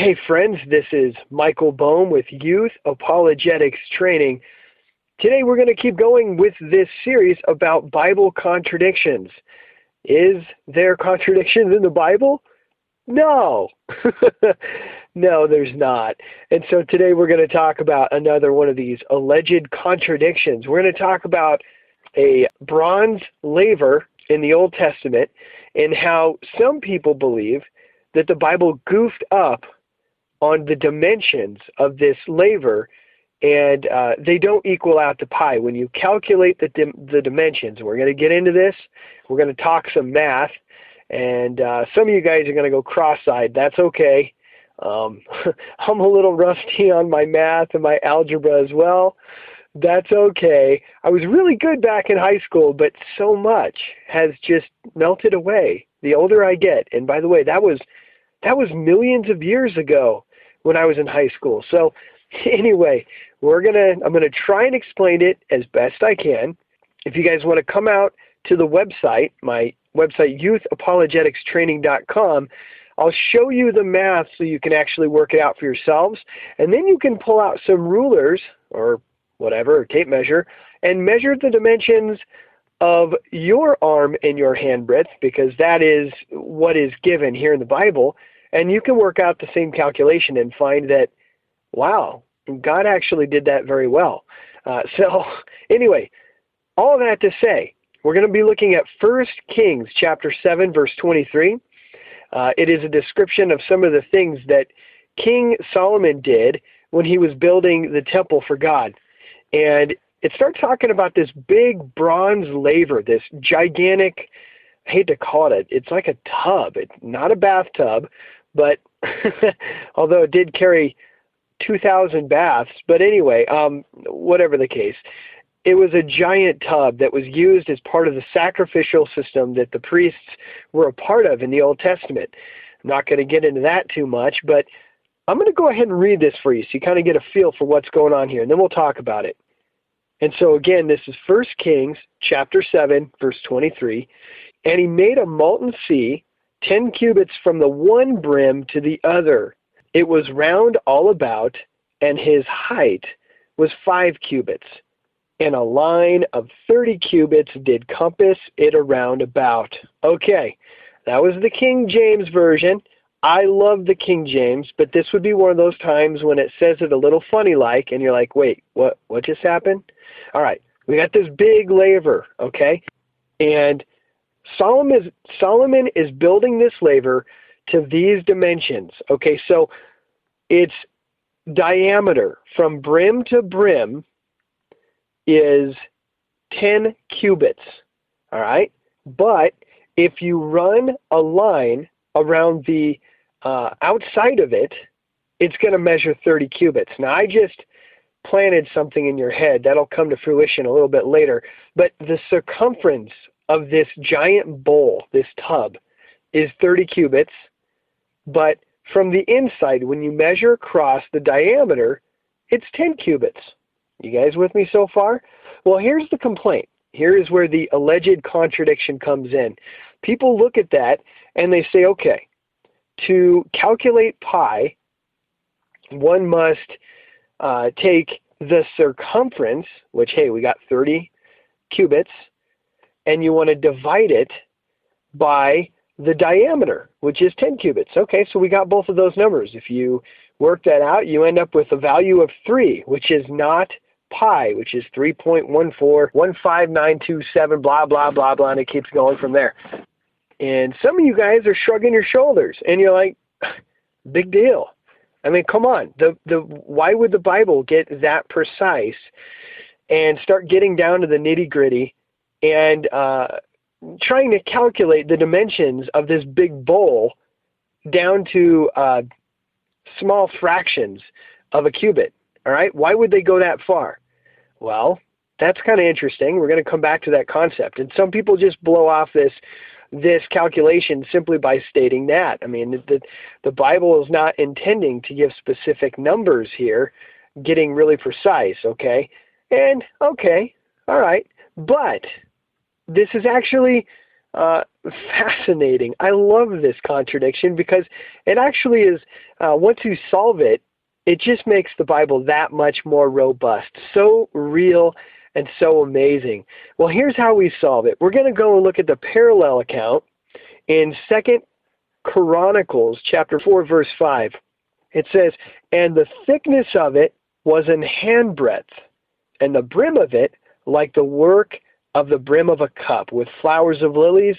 Hey friends, this is Michael Bohm with Youth Apologetics Training. Today we're going to keep going with this series about Bible contradictions. Is there contradictions in the Bible? No. No, there's not. And so today we're going to talk about another one of these alleged contradictions. We're going to talk about a bronze laver in the Old Testament and how some people believe that the Bible goofed up on the dimensions of this laver, and they don't equal out to pi. When you calculate the dimensions, we're going to get into this. We're going to talk some math, and some of you guys are going to go cross-eyed. That's okay. I'm a little rusty on my math and my algebra as well. That's okay. I was really good back in high school, but so much has just melted away the older I get. And by the way, that was millions of years ago when I was in high school. So anyway, I'm gonna try and explain it as best I can. If you guys want to come out to the website, my website, youthapologeticstraining.com, I'll show you the math so you can actually work it out for yourselves. And then you can pull out some rulers or whatever, or tape measure, and measure the dimensions of your arm and your hand breadth, because that is what is given here in the Bible. And you can work out the same calculation and find that, wow, God actually did that very well. So anyway, all that to say, we're going to be looking at 1 Kings chapter 7, verse 23. It is a description of some of the things that King Solomon did when he was building the temple for God. And it starts talking about this big bronze laver, this gigantic, I hate to call it, it's like a tub. It's not a bathtub, but although it did carry 2,000 baths. But anyway, whatever the case, it was a giant tub that was used as part of the sacrificial system that the priests were a part of in the Old Testament. I'm not going to get into that too much, but I'm going to go ahead and read this for you so you kind of get a feel for what's going on here, and then we'll talk about it. And so again, this is 1 Kings chapter 7, verse 23. And he made a molten sea, 10 cubits from the one brim to the other. It was round all about, and his height was 5 cubits. And a line of 30 cubits did compass it around about. Okay, that was the King James Version. I love the King James, but this would be one of those times when it says it a little funny-like, and you're like, wait, what just happened? All right, we got this big laver, okay? And Solomon is building this laver to these dimensions, okay? So its diameter from brim to brim is 10 cubits, all right? But if you run a line around the outside of it, it's going to measure 30 cubits. Now, I just planted something in your head. That'll come to fruition a little bit later. But the circumference of this giant bowl, this tub, is 30 cubits. But from the inside, when you measure across the diameter, it's 10 cubits. You guys with me so far? Well, here's the complaint. Here is where the alleged contradiction comes in. People look at that and they say, okay, to calculate pi, one must take the circumference, which, hey, we got 30 cubits, and you want to divide it by the diameter, which is 10 cubits. Okay, so we got both of those numbers. If you work that out, you end up with a value of 3, which is not pi, which is 3.1415927, blah, blah, blah, blah, and it keeps going from there. And some of you guys are shrugging your shoulders, and you're like, big deal. I mean, come on. Why would the Bible get that precise and start getting down to the nitty-gritty and trying to calculate the dimensions of this big bowl down to small fractions of a cubit? All right? Why would they go that far? Well, that's kind of interesting. We're going to come back to that concept. And some people just blow off this calculation simply by stating that. I mean, the Bible is not intending to give specific numbers here, getting really precise, okay? And, okay, all right. But this is actually fascinating. I love this contradiction because it actually is, once you solve it, it just makes the Bible that much more robust, so real and so amazing. Well, here's how we solve it. We're going to go and look at the parallel account in 2 Chronicles chapter 4, verse 5. It says, "And the thickness of it was an handbreadth, and the brim of it like the work of the brim of a cup, with flowers of lilies,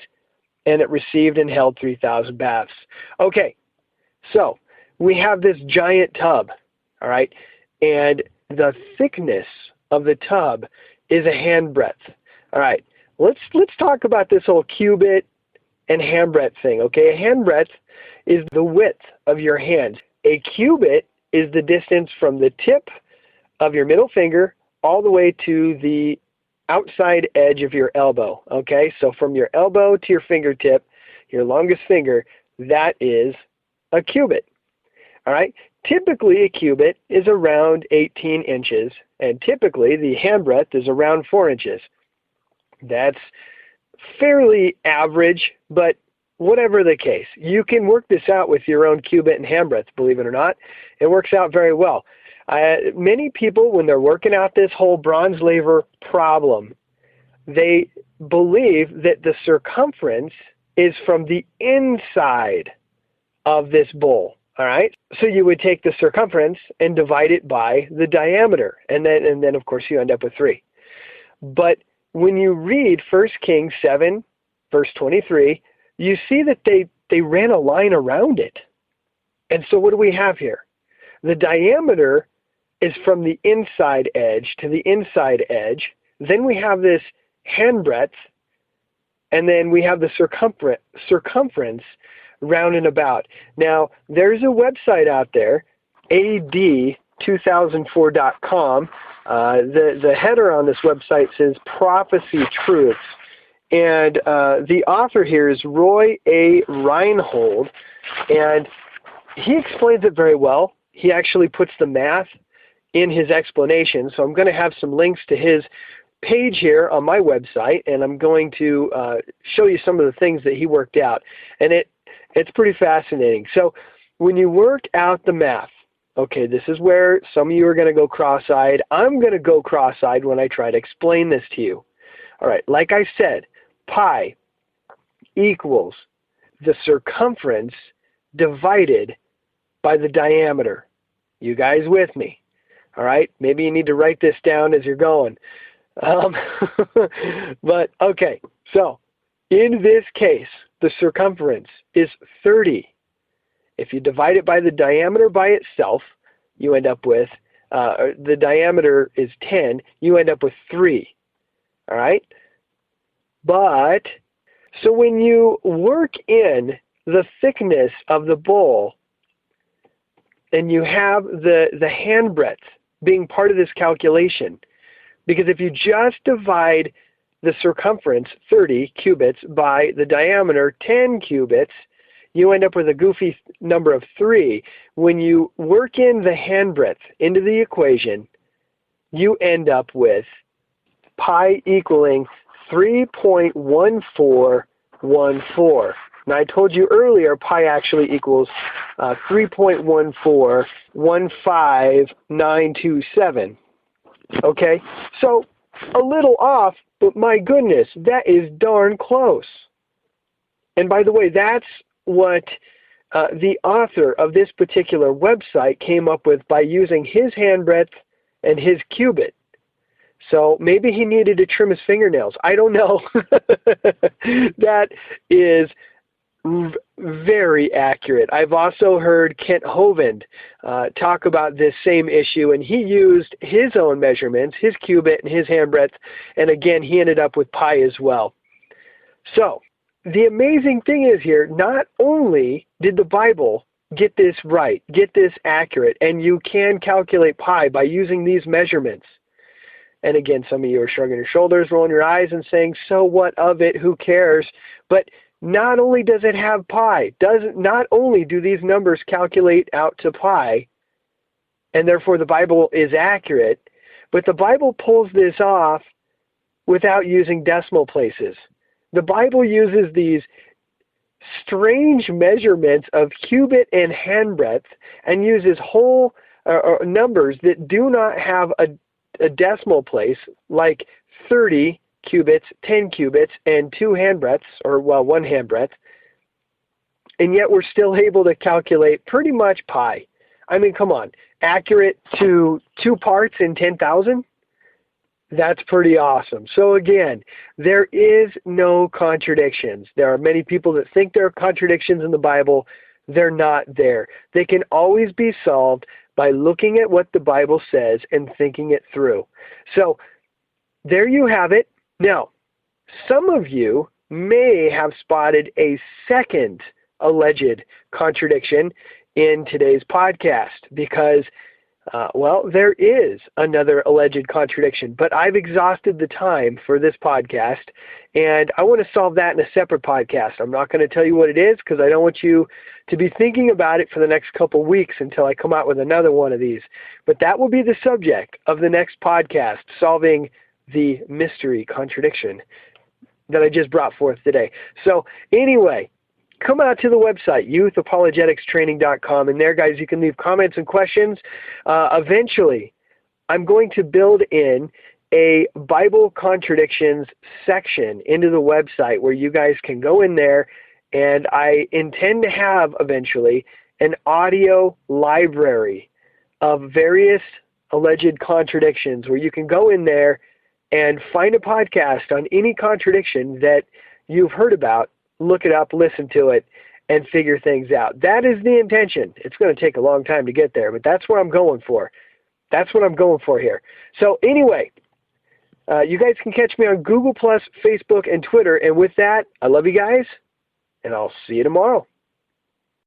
and it received and held 3,000 baths." Okay, so we have this giant tub, all right, and the thickness of the tub is a handbreadth. All right, let's talk about this whole cubit and handbreadth thing, okay? A handbreadth is the width of your hand. A cubit is the distance from the tip of your middle finger all the way to the outside edge of your elbow, okay? So from your elbow to your fingertip, your longest finger, that is a cubit, all right? Typically, a cubit is around 18 inches, and typically the handbreadth is around 4 inches. That's fairly average, but whatever the case, you can work this out with your own cubit and handbreadth, believe it or not. It works out very well. Many people, when they're working out this whole bronze laver problem, they believe that the circumference is from the inside of this bowl. All right, so you would take the circumference and divide it by the diameter, and then of course you end up with 3. But when you read 1 Kings 7, verse 23, you see that they ran a line around it. And so what do we have here? The diameter is from the inside edge to the inside edge. Then we have this handbreadth, and then we have the circumference round and about. Now, there's a website out there, ad2004.com. The header on this website says Prophecy Truths. And the author here is Roy A. Reinhold, and he explains it very well. He actually puts the math in his explanation. So I'm going to have some links to his page here on my website, and I'm going to show you some of the things that he worked out. And it's pretty fascinating. So when you work out the math, okay, this is where some of you are going to go cross-eyed. I'm going to go cross-eyed when I try to explain this to you. All right, like I said, pi equals the circumference divided by the diameter. You guys with me? All right, maybe you need to write this down as you're going. But okay, so in this case, the circumference is 30. If you divide it by the diameter by itself, you end up with, the diameter is 10, you end up with 3. All right? But, so when you work in the thickness of the bowl, and you have the handbreadth being part of this calculation, because if you just divide the circumference, 30 cubits, by the diameter, 10 cubits, you end up with a goofy number of 3. When you work in the handbreadth into the equation, you end up with pi equaling 3.1414. Now I told you earlier pi actually equals 3.1415927. Okay, so a little off, but my goodness, that is darn close. And by the way, that's what the author of this particular website came up with by using his handbreadth and his cubit. So maybe he needed to trim his fingernails. I don't know. That is very accurate. I've also heard Kent Hovind talk about this same issue, and he used his own measurements, his cubit and his handbreadth, and again, he ended up with pi as well. So the amazing thing is here, not only did the Bible get this right, get this accurate, and you can calculate pi by using these measurements. And again, some of you are shrugging your shoulders, rolling your eyes, and saying, so what of it, who cares? But not only does it have pi, not only do these numbers calculate out to pi, and therefore the Bible is accurate, but the Bible pulls this off without using decimal places. The Bible uses these strange measurements of cubit and handbreadth and uses whole numbers that do not have a decimal place, like 30 cubits, 10 cubits, and 2 handbreadths, or, well, 1 handbreadth. And yet we're still able to calculate pretty much pi. I mean, come on. Accurate to 2 parts in 10,000? That's pretty awesome. So again, there is no contradictions. There are many people that think there are contradictions in the Bible. They're not there. They can always be solved by looking at what the Bible says and thinking it through. So there you have it. Now, some of you may have spotted a second alleged contradiction in today's podcast because well, there is another alleged contradiction, but I've exhausted the time for this podcast, and I want to solve that in a separate podcast. I'm not going to tell you what it is because I don't want you to be thinking about it for the next couple weeks until I come out with another one of these. But that will be the subject of the next podcast, solving the mystery contradiction that I just brought forth today. So anyway, come out to the website, youthapologeticstraining.com, and there, guys, you can leave comments and questions. Eventually, I'm going to build in a Bible contradictions section into the website where you guys can go in there, and I intend to have, eventually, an audio library of various alleged contradictions where you can go in there and find a podcast on any contradiction that you've heard about, look it up, listen to it, and figure things out. That is the intention. It's going to take a long time to get there, but that's what I'm going for. That's what I'm going for here. So anyway, you guys can catch me on Google+, Facebook, and Twitter. And with that, I love you guys, and I'll see you tomorrow.